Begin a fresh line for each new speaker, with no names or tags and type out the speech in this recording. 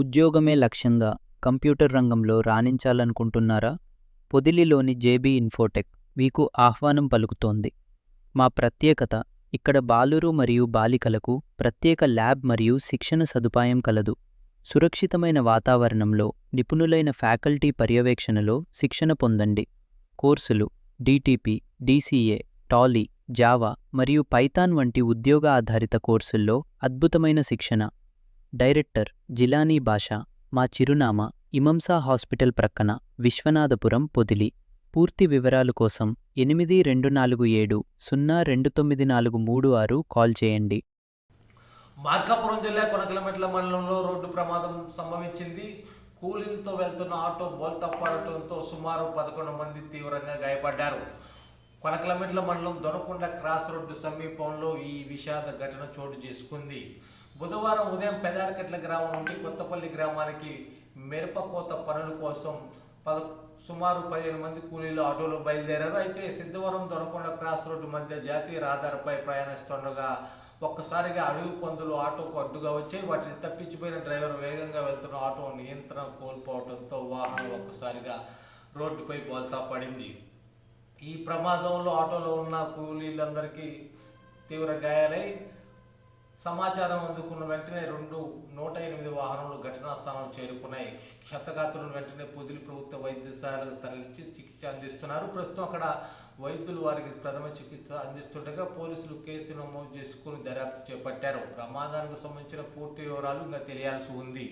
ఉద్యోగమే లక్ష్యంగా కంప్యూటర్ రంగంలో రాణించాలనుకుంటున్నారా? పొదిలిలోని జేబీ ఇన్ఫోటెక్ మీకు ఆహ్వానం పలుకుతోంది. మా ప్రత్యేకత, ఇక్కడ బాలురు మరియు బాలికలకు ప్రత్యేక ల్యాబ్ మరియు శిక్షణ సదుపాయం కలదు. సురక్షితమైన వాతావరణంలో నిపుణులైన ఫ్యాకల్టీ పర్యవేక్షణలో శిక్షణ పొందండి. కోర్సులు డిటిపి, డిసిఏ, టాలీ, జావా మరియు పైథాన్ వంటి ఉద్యోగ ఆధారిత కోర్సుల్లో అద్భుతమైన శిక్షణ. డైరెక్టర్ జిలానీ బాషా. మా చిరునామా ఇమంసా హాస్పిటల్ ప్రక్కన, విశ్వనాథపురం, పొదిలి. పూర్తి వివరాలు కోసం 8247 029436 కాల్ చేయండి.
మార్కాపురం జిల్లా కొనకలమెట్ల మండలంలో రోడ్డు ప్రమాదం సంభవించింది. కూలీలతో వెళ్తున్న ఆటో బోల్తా పడటంతో సుమారు 11 మంది తీవ్రంగా గాయపడ్డారు. కొనకలమెట్ల మండలం దొనకొండ క్రాస్ రోడ్డు సమీపంలో ఈ విషాద ఘటన చోటు చేసుకుంది. బుధవారం ఉదయం పెదారకట్ల గ్రామం నుండి కొత్తపల్లి గ్రామానికి మిరప కోత పనుల కోసం సుమారు 15 మంది కూలీలు ఆటోలో బయలుదేరారు. అయితే సిద్ధవరం దొనకొండ క్రాస్ రోడ్డు మధ్య జాతీయ రహదారిపై ప్రయాణిస్తుండగా ఒక్కసారిగా అడవి పందులు ఆటోకు అడ్డుగా వచ్చాయి. వాటిని తప్పించిపోయిన డ్రైవర్ వేగంగా వెళ్తున్న ఆటో నియంత్రణ కోల్పోవడంతో వాహనం ఒక్కసారిగా రోడ్డుపై బోల్తా పడింది. ఈ ప్రమాదంలో ఆటోలో ఉన్న కూలీలందరికీ తీవ్ర గాయాలై సమాచారం అందుకున్న వెంటనే 108 వాహనాలు ఘటనా స్థానం చేరుకున్నాయి. క్షతగాత్రులను వెంటనే పొదిలి ప్రభుత్వ వైద్యశాలకు తరలించి చికిత్స అందిస్తున్నారు. ప్రస్తుతం అక్కడ వైద్యులు వారికి ప్రథమ చికిత్స అందిస్తుండగా పోలీసులు కేసు నమోదు చేసుకుని దర్యాప్తు చేపట్టారు. ప్రమాదానికి సంబంధించిన పూర్తి వివరాలు ఇంకా తెలియాల్సి ఉంది.